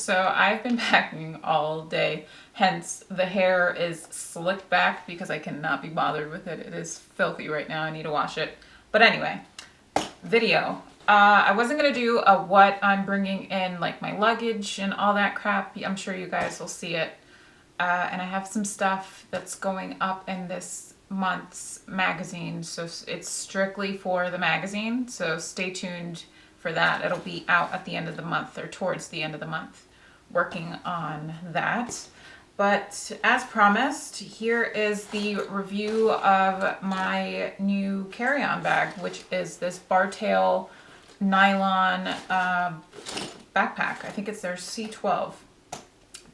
So I've been packing all day, hence the hair is slicked back because I cannot be bothered with it. It is filthy right now. I need to wash it. But anyway, video. I wasn't going to do a what I'm bringing in, like my luggage and all that crap. I'm sure you guys will see it. And I have some stuff that's going up in this month's magazine. So it's strictly for the magazine. So stay tuned for that. It'll be out at the end of the month or towards the end of the month, working on that. But as promised, here is the review of my new carry-on bag, which is this Bartaile nylon backpack. I think it's their C12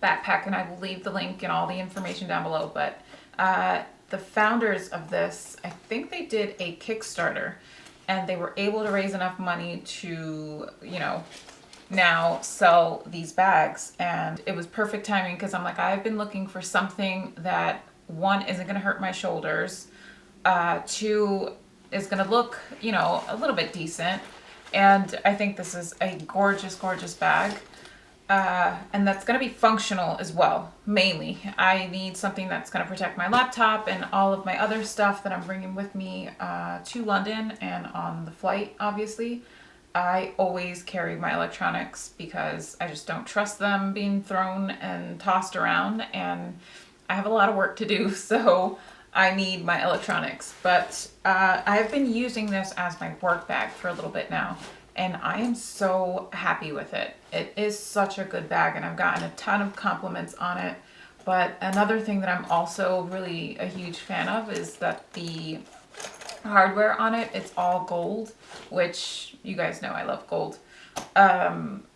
backpack, and I will leave the link and all the information down below. But the founders of this, I think they did a Kickstarter, and they were able to raise enough money to, you know, now sell these bags. And it was perfect timing because I'm like, I've been looking for something that, one, isn't going to hurt my shoulders, two, is going to look, you know, a little bit decent. And I think this is a gorgeous, gorgeous bag. And that's going to be functional as well, mainly. I need something that's going to protect my laptop and all of my other stuff that I'm bringing with me to London and on the flight, obviously. I always carry my electronics because I just don't trust them being thrown and tossed around, and I have a lot of work to do, so I need my electronics. But I've been using this as my work bag for a little bit now, and I am so happy with it. It is such a good bag, and I've gotten a ton of compliments on it. But another thing that I'm also really a huge fan of is that the hardware on it, it's all gold, which you guys know I love gold.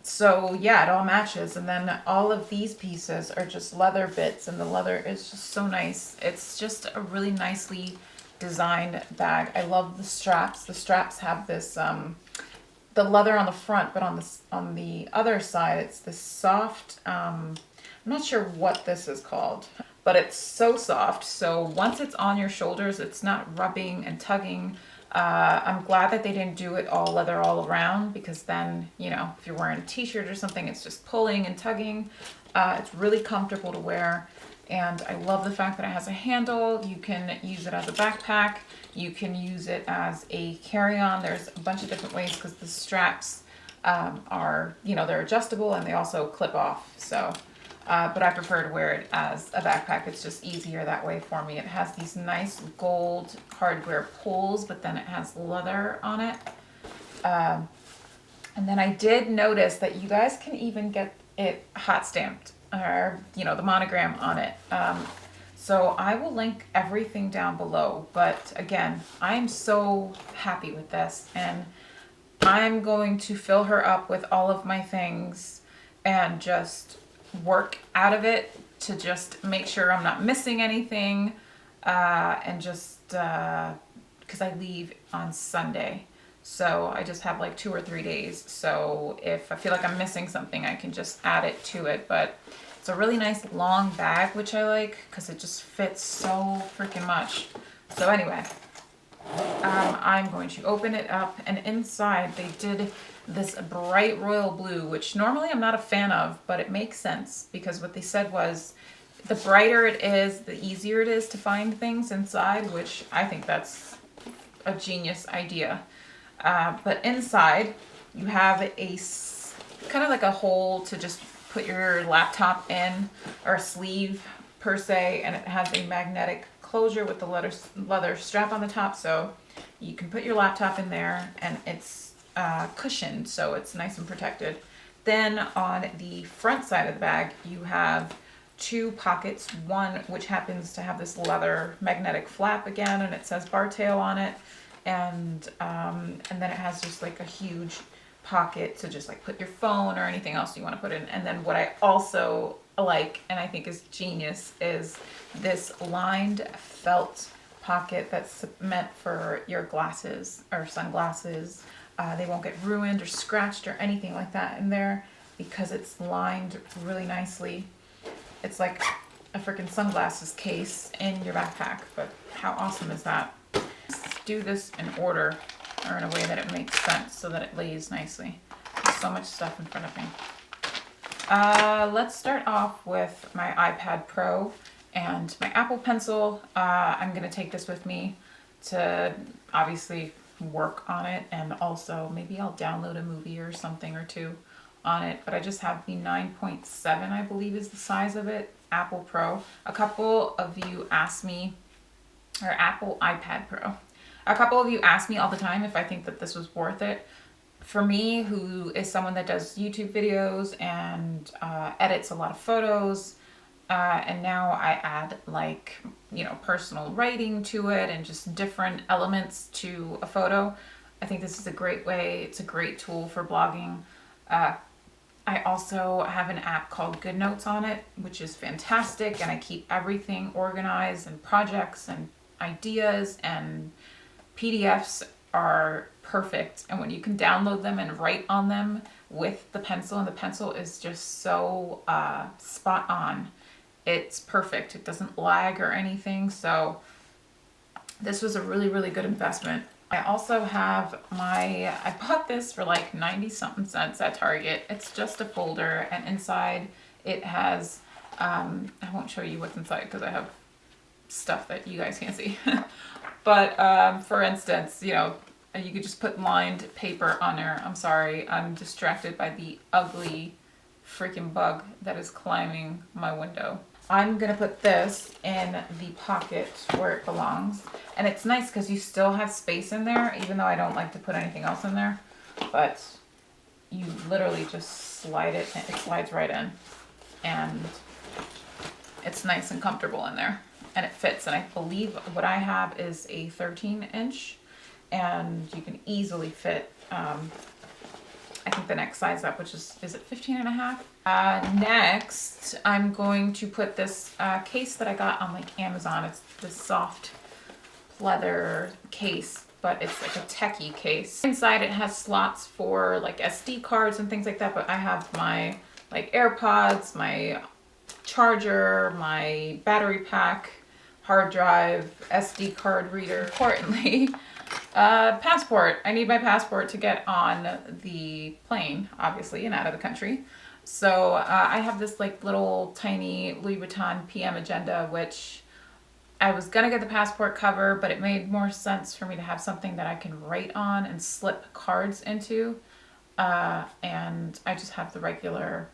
So yeah, it all matches. And then all of these pieces are just leather bits, and the leather is just so nice. It's just a really nicely designed bag. I love the straps. The straps have this the leather on the front, but on the other side it's this soft, I'm not sure what this is called, but it's so soft. So once it's on your shoulders, it's not rubbing and tugging. I'm glad that they didn't do it all leather all around, because then, you know, if you're wearing a t-shirt or something, it's just pulling and tugging. It's really comfortable to wear. And I love the fact that it has a handle. You can use it as a backpack. You can use it as a carry-on. There's a bunch of different ways because the straps are, you know, they're adjustable and they also clip off. So, but I prefer to wear it as a backpack. It's just easier that way for me. It has these nice gold hardware pulls, but then it has leather on it. And then I did notice that you guys can even get it hot stamped, or, you know, the monogram on it. So I will link everything down below. But again, I'm so happy with this, and I'm going to fill her up with all of my things and just work out of it to just make sure I'm not missing anything, and just because I leave on Sunday. So I just have like 2 or 3 days. So if I feel like I'm missing something, I can just add it to it. But it's a really nice long bag, which I like because it just fits so freaking much. So anyway, I'm going to open it up, and inside they did this bright royal blue, which normally I'm not a fan of, but it makes sense because what they said was the brighter it is, the easier it is to find things inside, which I think that's a genius idea. But inside you have a kind of like a hole to just put your laptop in, or a sleeve per se, and it has a magnetic closure with the leather strap on the top, so you can put your laptop in there, and it's cushioned, so it's nice and protected. Then on the front side of the bag you have 2 pockets, one which happens to have this leather magnetic flap again, and it says Bartaile on it. And then it has just like a huge pocket to just like put your phone or anything else you want to put in. And then what I also like, and I think is genius, is this lined felt pocket that's meant for your glasses or sunglasses. They won't get ruined or scratched or anything like that in there because it's lined really nicely. It's like a freaking sunglasses case in your backpack, but how awesome is that? Do this in order, or in a way that it makes sense so that it lays nicely. There's so much stuff in front of me. Let's start off with my iPad Pro and my Apple Pencil. I'm going to take this with me to obviously work on it, and also maybe I'll download a movie or something or two on it. But I just have the 9.7, I believe is the size of it, Apple Pro. A couple of you ask me, or Apple iPad Pro. A couple of you ask me all the time if I think that this was worth it. For me, who is someone that does YouTube videos and edits a lot of photos, and now I add like, you know, personal writing to it and just different elements to a photo, I think this is a great way. It's a great tool for blogging. I also have an app called Good Notes on it, which is fantastic, and I keep everything organized, and projects and ideas and PDFs are perfect. And when you can download them and write on them with the pencil, and the pencil is just so spot on. It's perfect. It doesn't lag or anything. So this was a really, really good investment. I also have I bought this for like 90 something cents at Target. It's just a folder, and inside it has, I won't show you what's inside because I have stuff that you guys can't see. But for instance, you know, you could just put lined paper on there. I'm sorry, I'm distracted by the ugly freaking bug that is climbing my window. I'm gonna put this in the pocket where it belongs. And it's nice because you still have space in there, even though I don't like to put anything else in there. But you literally just slide it, and it slides right in. And it's nice and comfortable in there. And it fits. And I believe what I have is a 13-inch. And you can easily fit, I think the next size up, which is it 15 and a half? Next, I'm going to put this case that I got on like Amazon. It's this soft leather case, but it's like a techie case. Inside it has slots for like SD cards and things like that, but I have my like AirPods, my charger, my battery pack, hard drive, SD card reader. Importantly, passport. I need my passport to get on the plane, obviously, and out of the country. So I have this like little tiny Louis Vuitton PM agenda, which I was gonna get the passport cover, but it made more sense for me to have something that I can write on and slip cards into. And I just have the regular,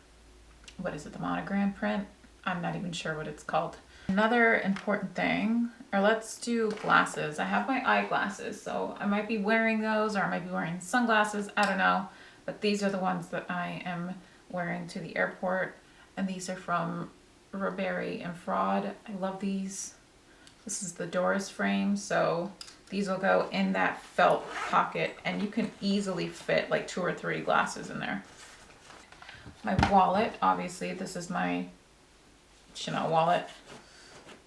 what is it, the monogram print? I'm not even sure what it's called. Another important thing, or let's do glasses. I have my eyeglasses, so I might be wearing those, or I might be wearing sunglasses, I don't know. But these are the ones that I am wearing to the airport, and these are from Burberry and Fraud. I love these. This is the Doris frame, so these will go in that felt pocket, and you can easily fit like 2 or 3 glasses in there. My wallet, obviously, this is my Chanel wallet.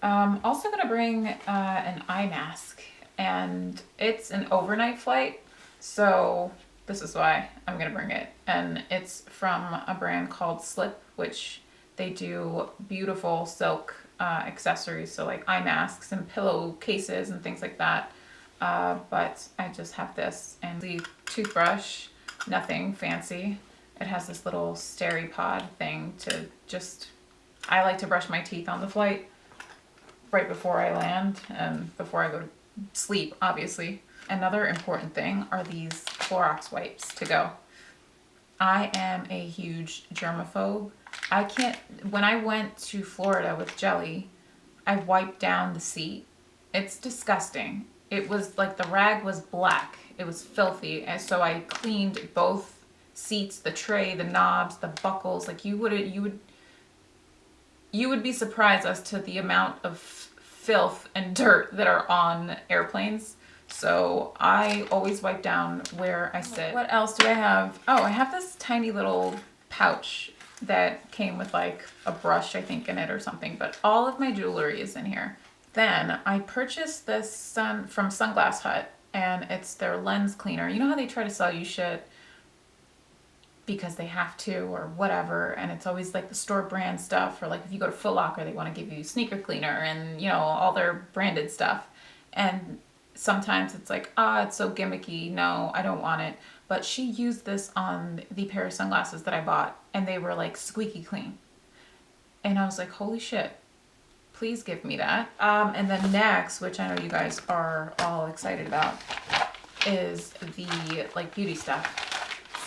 Also gonna bring an eye mask, and it's an overnight flight, so this is why I'm gonna bring it. And it's from a brand called Slip, which they do beautiful silk accessories, so like eye masks and pillow cases and things like that. But I just have this, and the toothbrush, nothing fancy. It has this little Steripod thing to just, I like to brush my teeth on the flight right before I land and before I go to sleep, obviously. Another important thing are these Clorox wipes to go. I am a huge germaphobe. I can't, when I went to Florida with Jelly, I wiped down the seat. It's disgusting. It was like the rag was black. It was filthy. And so I cleaned both seats, the tray, the knobs, the buckles. Like you would be surprised as to the amount of filth and dirt that are on airplanes. So I always wipe down where I sit. What else do I have? Oh, I have this tiny little pouch that came with like a brush, I think, in it or something, but all of my jewelry is in here. Then I purchased this from Sunglass Hut, and it's their lens cleaner. You know how they try to sell you shit because they have to or whatever, and it's always like the store brand stuff, or like if you go to Foot Locker, they want to give you sneaker cleaner and, you know, all their branded stuff. And sometimes it's like, ah, it's so gimmicky. No, I don't want it. But she used this on the pair of sunglasses that I bought, and they were like squeaky clean. And I was like, holy shit, please give me that. And then next, which I know you guys are all excited about, is the like beauty stuff.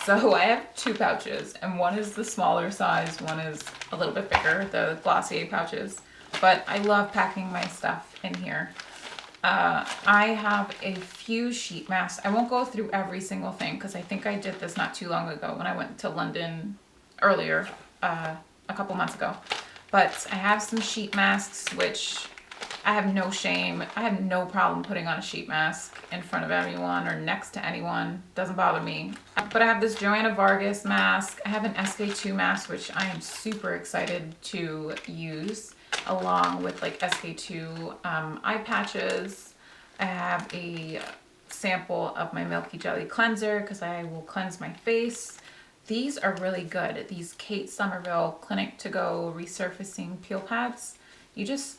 So I have 2 pouches, and one is the smaller size, one is a little bit bigger, the Glossier pouches. But I love packing my stuff in here. I have a few sheet masks. I won't go through every single thing because I think I did this not too long ago when I went to London earlier, a couple months ago. But I have some sheet masks, which I have no shame. I have no problem putting on a sheet mask in front of anyone or next to anyone. Doesn't bother me. But I have this Joanna Vargas mask. I have an SK2 mask, which I am super excited to use, along with like SK2 eye patches. I have a sample of my Milky Jelly cleanser because I will cleanse my face. These are really good. These Kate Somerville Clinic to Go resurfacing peel pads. You just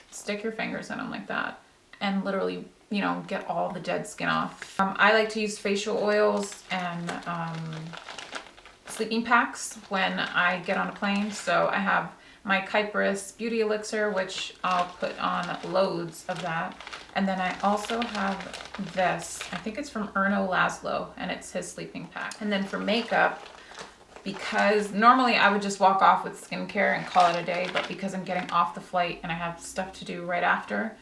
stick your fingers in them like that and literally, you know, get all the dead skin off. I like to use facial oils and sleeping packs when I get on a plane. So I have my Kypris Beauty Elixir, which I'll put on loads of that. And then I also have this, I think it's from Erno Laszlo, and it's his sleeping pack. And then for makeup, because normally I would just walk off with skincare and call it a day, but because I'm getting off the flight and I have stuff to do right after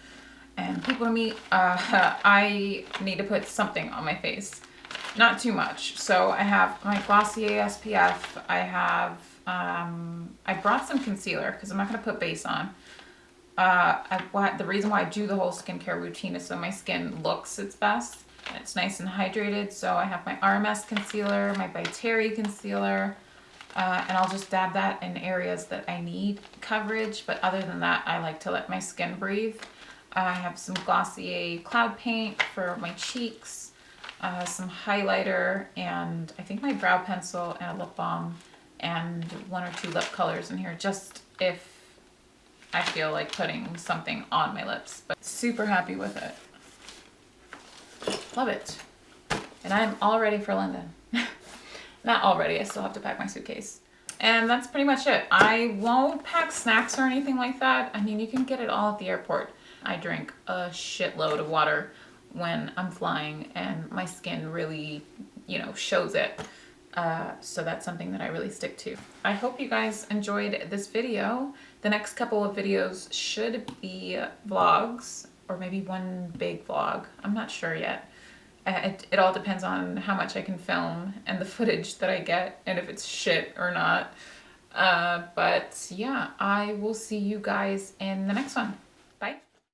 and people to meet, I need to put something on my face. Not too much. So I have my Glossier SPF. I have, I brought some concealer because I'm not going to put base on. The reason why I do the whole skincare routine is so my skin looks its best. And it's nice and hydrated. So I have my Rms Concealer, my Bartaile Concealer, and I'll just dab that in areas that I need coverage. But other than that, I like to let my skin breathe. I have some Glossier Cloud Paint for my cheeks, some highlighter, and I think my brow pencil and a lip balm, and 1 or 2 lip colors in here, just if I feel like putting something on my lips. But super happy with it. Love it. And I'm all ready for London. Not all ready, I still have to pack my suitcase. And that's pretty much it. I won't pack snacks or anything like that. I mean, you can get it all at the airport. I drink a shitload of water when I'm flying, and my skin really, you know, shows it. So that's something that I really stick to. I hope you guys enjoyed this video. The next couple of videos should be vlogs, or maybe one big vlog. I'm not sure yet. It all depends on how much I can film and the footage that I get and if it's shit or not. But yeah, I will see you guys in the next one. Bye.